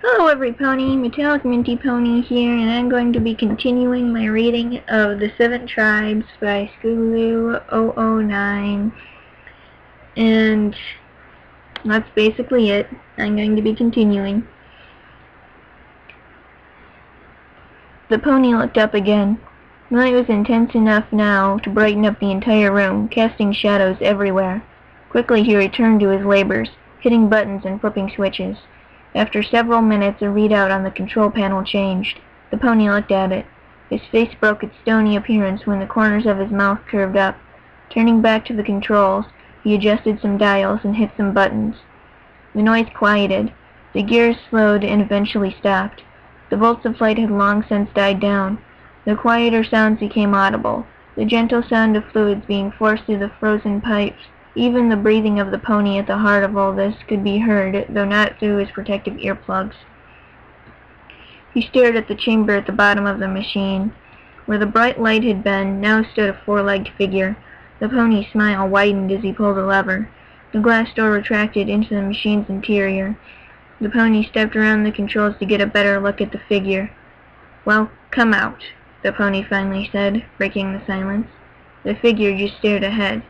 Hello every pony, Metallic Minty Pony here, and I'm going to be continuing my reading of The Seven Tribes by Scootaloo009, and that's basically it. I'm going to be continuing. The pony looked up again. The light was intense enough now to brighten up the entire room, casting shadows everywhere. Quickly he returned to his labors, hitting buttons and flipping switches. After several minutes, a readout on the control panel changed. The pony looked at it. His face broke its stony appearance when the corners of his mouth curved up. Turning back to the controls, he adjusted some dials and hit some buttons. The noise quieted. The gears slowed and eventually stopped. The bolts of light had long since died down. The quieter sounds became audible, the gentle sound of fluids being forced through the frozen pipes. Even the breathing of the pony at the heart of all this could be heard, though not through his protective earplugs. He stared at the chamber at the bottom of the machine. Where the bright light had been, now stood a four-legged figure. The pony's smile widened as he pulled a lever. The glass door retracted into the machine's interior. The pony stepped around the controls to get a better look at the figure. "Well, come out," the pony finally said, breaking the silence. The figure just stared ahead.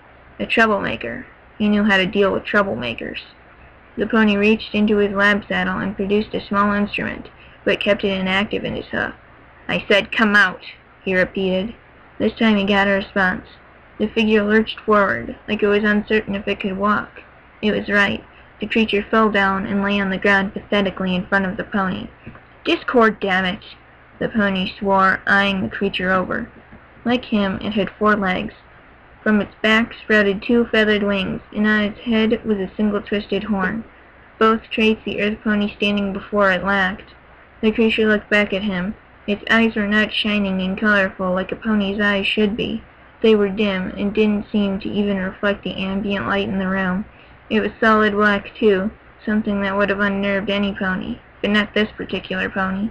A troublemaker. He knew how to deal with troublemakers. The pony reached into his lab saddle and produced a small instrument, but kept it inactive in his hoof. "I said come out," he repeated. This time he got a response. The figure lurched forward, like it was uncertain if it could walk. It was right. The creature fell down and lay on the ground pathetically in front of the pony. "Discord, damn it!" the pony swore, eyeing the creature over. Like him, it had 4 legs. From its back sprouted 2 feathered wings, and on its head was a single twisted horn. Both traits the earth pony standing before it lacked. The creature looked back at him. Its eyes were not shining and colorful like a pony's eyes should be. They were dim, and didn't seem to even reflect the ambient light in the room. It was solid black, too, something that would have unnerved any pony, but not this particular pony.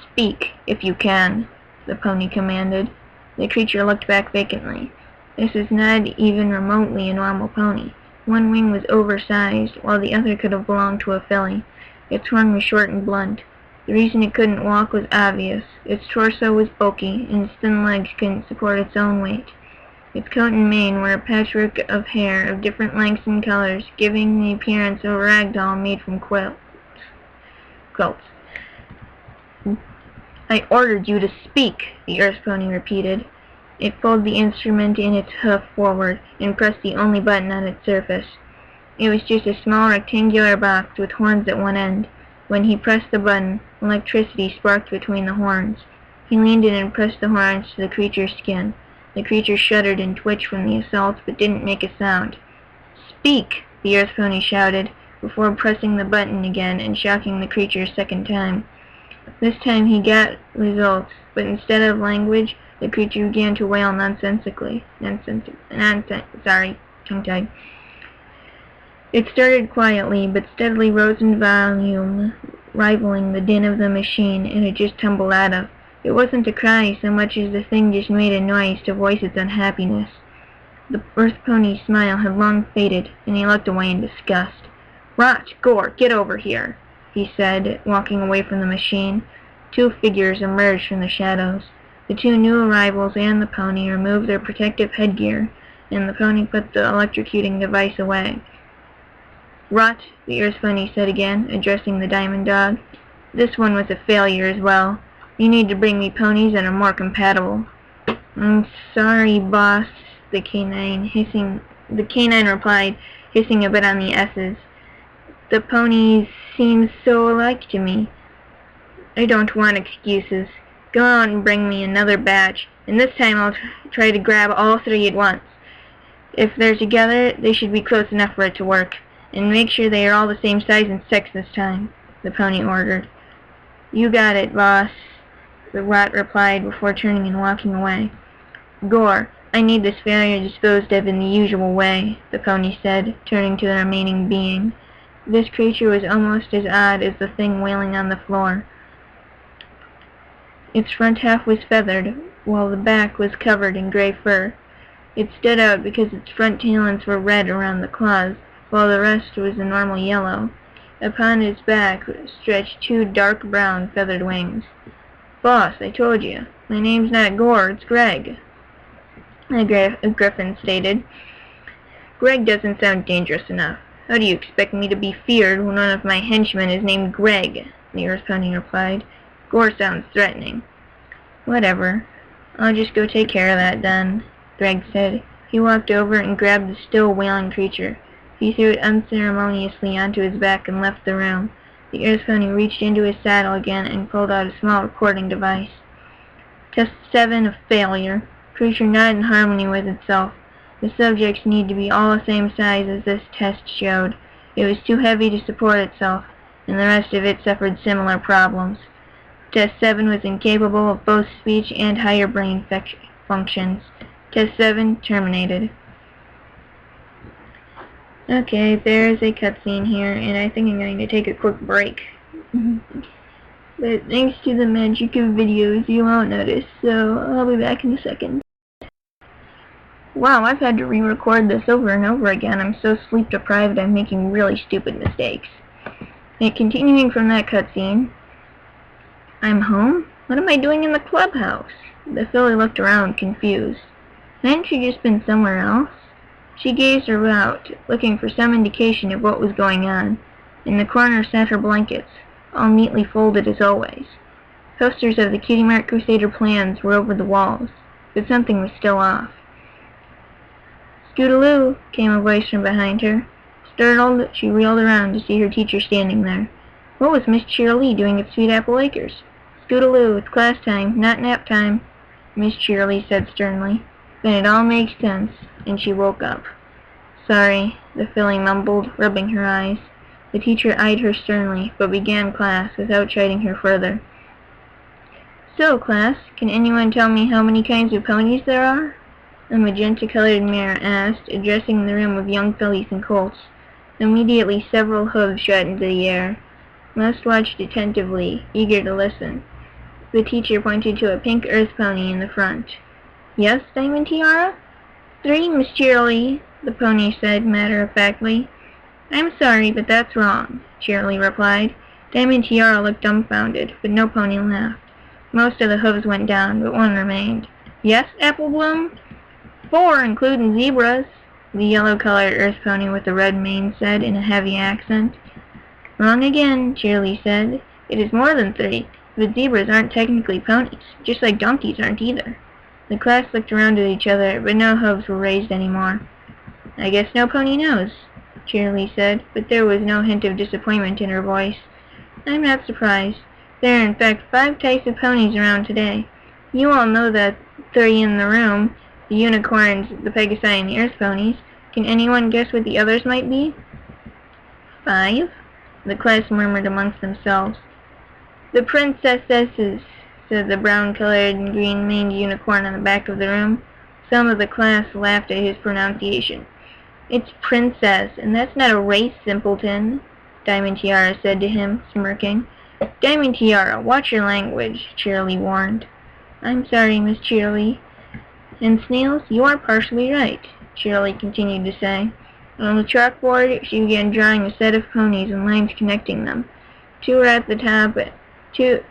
"Speak, if you can," the pony commanded. The creature looked back vacantly. This was not even remotely a normal pony. One wing was oversized, while the other could have belonged to a filly. Its horn was short and blunt. The reason it couldn't walk was obvious. Its torso was bulky, and its thin legs couldn't support its own weight. Its coat and mane were a patchwork of hair of different lengths and colors, giving the appearance of a rag doll made from quilts. "I ordered you to speak," the earth pony repeated. It pulled the instrument in its hoof forward and pressed the only button on its surface. It was just a small rectangular box with horns at one end. When he pressed the button, electricity sparked between the horns. He leaned in and pressed the horns to the creature's skin. The creature shuddered and twitched from the assault, but didn't make a sound. "Speak!" the earth pony shouted, before pressing the button again and shocking the creature a second time. This time he got results, but instead of language, the creature began to wail tongue-tied. It started quietly, but steadily rose in volume, rivaling the din of the machine it had just tumbled out of. It wasn't a cry so much as the thing just made a noise to voice its unhappiness. The earth pony's smile had long faded, and he looked away in disgust. "Rot, Gore, get over here," he said, walking away from the machine. 2 figures emerged from the shadows. The 2 new arrivals and the pony removed their protective headgear, and the pony put the electrocuting device away. "Rot," the earth pony said again, addressing the diamond dog. "This one was a failure as well. You need to bring me ponies that are more compatible." "I'm sorry, boss," the canine replied, hissing a bit on the S's. "The ponies seem so alike to me." "I don't want excuses. Go out and bring me another batch, and this time I'll try to grab all 3 at once. If they're together, they should be close enough for it to work. And make sure they are all the same size and sex this time," the pony ordered. "You got it, boss," the rat replied before turning and walking away. "Gore, I need this failure disposed of in the usual way," the pony said, turning to the remaining being. This creature was almost as odd as the thing wailing on the floor. Its front half was feathered, while the back was covered in gray fur. It stood out because its front talons were red around the claws, while the rest was a normal yellow. Upon his back stretched two dark brown feathered wings. "Boss, I told you. My name's not Gore, it's Greg," the griffin stated. "Greg doesn't sound dangerous enough. How do you expect me to be feared when one of my henchmen is named Greg?" the Earth Pony replied. "Gore sounds threatening." "Whatever. I'll just go take care of that then," Greg said. He walked over and grabbed the still wailing creature. He threw it unceremoniously onto his back and left the room. The Earth Pony reached into his saddle again and pulled out a small recording device. Test 7 of failure. Creature not in harmony with itself. The subjects need to be all the same size as this test showed. It was too heavy to support itself, and the rest of it suffered similar problems. Test 7 was incapable of both speech and higher brain functions. Test 7 terminated. Okay, there's a cutscene here, and I think I'm going to take a quick break. But thanks to the magic of videos, you won't notice, so I'll be back in a second. Wow, I've had to re-record this over and over again. I'm so sleep-deprived I'm making really stupid mistakes. And continuing from that cutscene, I'm home? What am I doing in the clubhouse? The filly looked around, confused. Hadn't she just been somewhere else? She gazed about, looking for some indication of what was going on. In the corner sat her blankets, all neatly folded as always. Posters of the Cutie Mark Crusader plans were over the walls, but something was still off. "Scootaloo," came a voice from behind her. Startled, she wheeled around to see her teacher standing there. What was Miss Cheerilee doing at Sweet Apple Acres? "Scootaloo, it's class time, not nap time," Miss Cheerilee said sternly. "Then it all makes sense," and she woke up. "Sorry," the filly mumbled, rubbing her eyes. The teacher eyed her sternly, but began class without chiding her further. "So, class, can anyone tell me how many kinds of ponies there are?" a magenta-colored mare asked, addressing the room of young fillies and colts. Immediately several hooves shot into the air. Most watched attentively, eager to listen. The teacher pointed to a pink earth pony in the front. "Yes, Diamond Tiara?" "3, Miss Cheerilee," the pony said matter-of-factly. "I'm sorry, but that's wrong," Cheerilee replied. Diamond Tiara looked dumbfounded, but no pony laughed. Most of the hooves went down, but one remained. "Yes, Apple Bloom?" "4, including zebras," the yellow-colored earth pony with the red mane said in a heavy accent. "Wrong again," Cheerilee said. "It is more than 3, but zebras aren't technically ponies, just like donkeys aren't either." The class looked around at each other, but no hooves were raised anymore. "I guess no pony knows," Cheerilee said, but there was no hint of disappointment in her voice. "I'm not surprised. There are in fact 5 types of ponies around today. You all know that 3 in the room, the unicorns, the pegasi, and the earth ponies. Can anyone guess what the others might be?" "5?" the class murmured amongst themselves. "The princesses," said the brown-colored and green-maned unicorn on the back of the room. Some of the class laughed at his pronunciation. "It's princess, and that's not a race, simpleton," Diamond Tiara said to him, smirking. "Diamond Tiara, watch your language," Cheerilee warned. "I'm sorry, Miss Cheerilee." "And Snails, you are partially right," Cheerilee continued to say. On the chalkboard, she began drawing a set of ponies and lines connecting them. 2 were at the top. Sorry.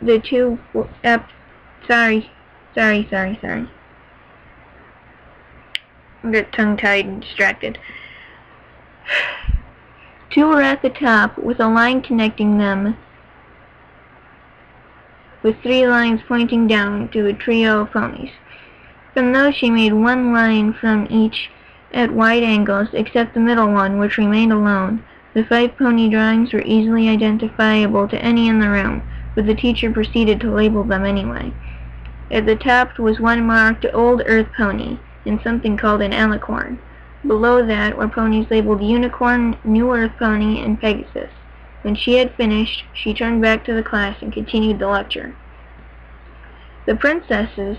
I got tongue-tied and distracted. 2 were at the top, with a line connecting them, with 3 lines pointing down to a trio of ponies. From those she made 1 line from each at wide angles, except the middle one, which remained alone. The 5 pony drawings were easily identifiable to any in the room, but the teacher proceeded to label them anyway. At the top was one marked Old Earth Pony, and something called an alicorn. Below that were ponies labeled Unicorn, New Earth Pony, and Pegasus. When she had finished, she turned back to the class and continued the lecture. The princesses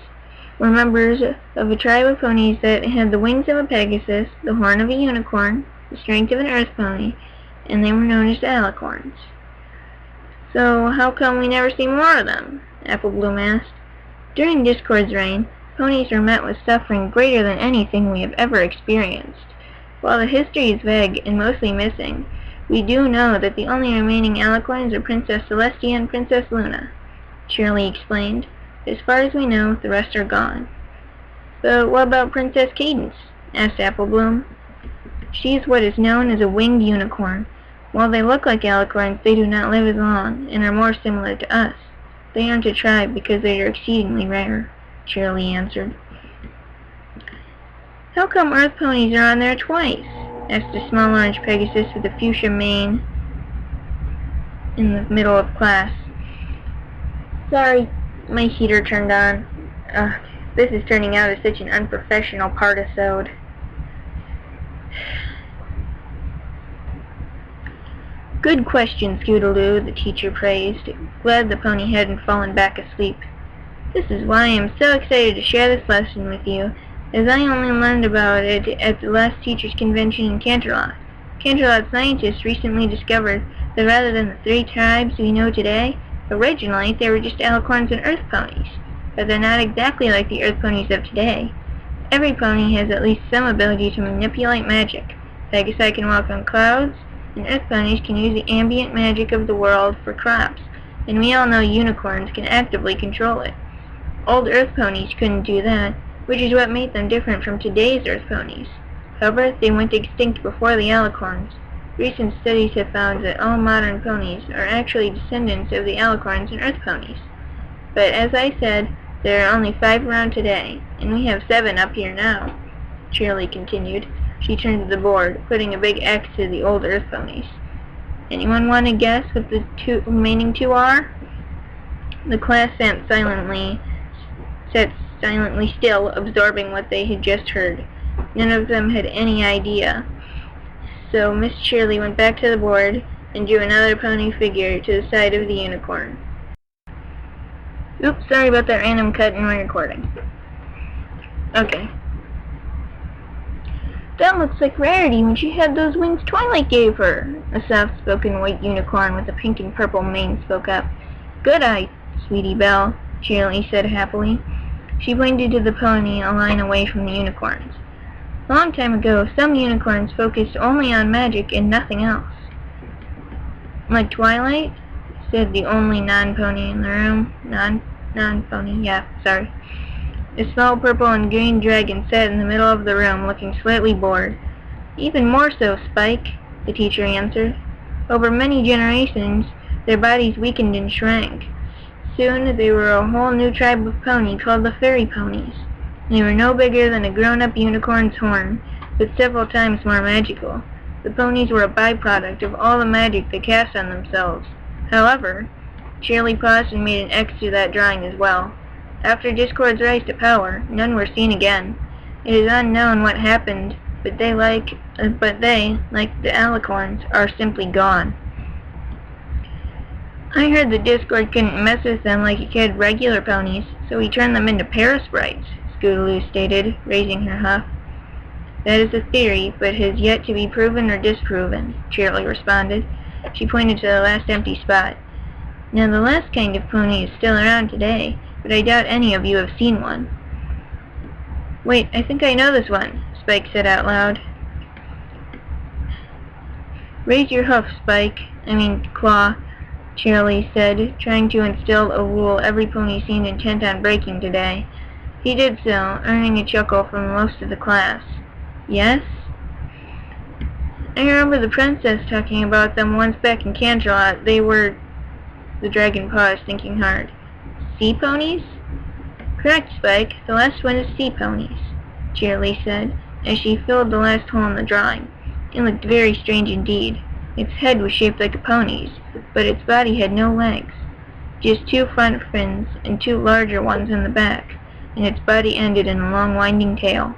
were members of a tribe of ponies that had the wings of a Pegasus, the horn of a unicorn, the strength of an earth pony, and they were known as the alicorns. "So how come we never see more of them?" Apple Bloom asked. "During Discord's reign, ponies were met with suffering greater than anything we have ever experienced. While the history is vague and mostly missing, We do know that the only remaining alicorns are Princess Celestia and Princess Luna, Shirley explained. As far as we know, the rest are gone. But what about Princess Cadence? Asked Applebloom. She is what is known as a winged unicorn. While they look like alicorns, they do not live as long, and are more similar to us. They aren't a tribe because they are exceedingly rare, Shirley answered. How come Earth ponies are on there twice? Asked a small orange Pegasus with a fuchsia mane in the middle of class. Sorry, my heater turned on. This is turning out as such an unprofessional part-isode. Good question, Scootaloo, the teacher praised, glad the pony hadn't fallen back asleep. This is why I am so excited to share this lesson with you, as I only learned about it at the last teachers' convention in Canterlot. Canterlot scientists recently discovered that rather than the 3 tribes we know today, originally they were just alicorns and earth ponies, but they're not exactly like the earth ponies of today. Every pony has at least some ability to manipulate magic. Pegasi can walk on clouds, and earth ponies can use the ambient magic of the world for crops, and we all know unicorns can actively control it. Old earth ponies couldn't do that, which is what made them different from today's earth ponies. However, they went extinct before the alicorns. Recent studies have found that all modern ponies are actually descendants of the alicorns and earth ponies. But as I said, there are only 5 around today, and we have 7 up here now, Shirley continued. She turned to the board, putting a big X to the old earth ponies. Anyone want to guess what the remaining 2 are? The class sat silently still, absorbing what they had just heard. None of them had any idea. So Miss Shirley went back to the board and drew another pony figure to the side of the unicorn. Oops, sorry about that random cut in my recording. Okay. That looks like Rarity when she had those wings Twilight gave her, a soft-spoken white unicorn with a pink and purple mane spoke up. Good eye, Sweetie Belle, Shirley said happily. She pointed to the pony a line away from the unicorns. A long time ago, some unicorns focused only on magic and nothing else. Like Twilight? Said the only non-pony in the room. Non-pony, yeah, sorry. A small purple and green dragon sat in the middle of the room, looking slightly bored. Even more so, Spike, the teacher answered. Over many generations, their bodies weakened and shrank. Soon, they were a whole new tribe of pony called the Fairy Ponies. They were no bigger than a grown-up unicorn's horn, but several times more magical. The ponies were a byproduct of all the magic they cast on themselves. However, Shirley paused and made an X to that drawing as well. After Discord's rise to power, none were seen again. It is unknown what happened, but they, like the alicorns, are simply gone. I heard that Discord couldn't mess with them like he could regular ponies, so he turned them into parasprites, Scootaloo stated, raising her huff. That is a theory, but has yet to be proven or disproven, Shirley responded. She pointed to the last empty spot. Now the last kind of pony is still around today, but I doubt any of you have seen one. Wait, I think I know this one, Spike said out loud. Raise your hoof, Claw, Shirley said, trying to instill a rule every pony seemed intent on breaking today. He did so, earning a chuckle from most of the class. Yes? I remember the princess talking about them once back in Canterlot. They were... The dragon paused, thinking hard. Sea ponies? Correct, Spike. The last one is sea ponies, Shirley said, as she filled the last hole in the drawing. It looked very strange indeed. Its head was shaped like a pony's, but its body had no legs. Just 2 front fins and 2 larger ones in the back, and its body ended in a long winding tail.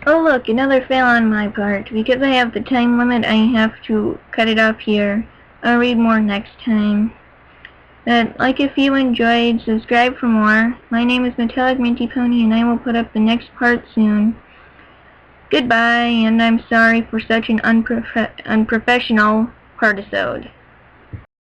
Oh look, another fail on my part. Because I have the time limit, I have to cut it off here. I'll read more next time. But, if you enjoyed, subscribe for more. My name is Metallic Minty Pony, and I will put up the next part soon. Goodbye, and I'm sorry for such an unprofessional part-isode.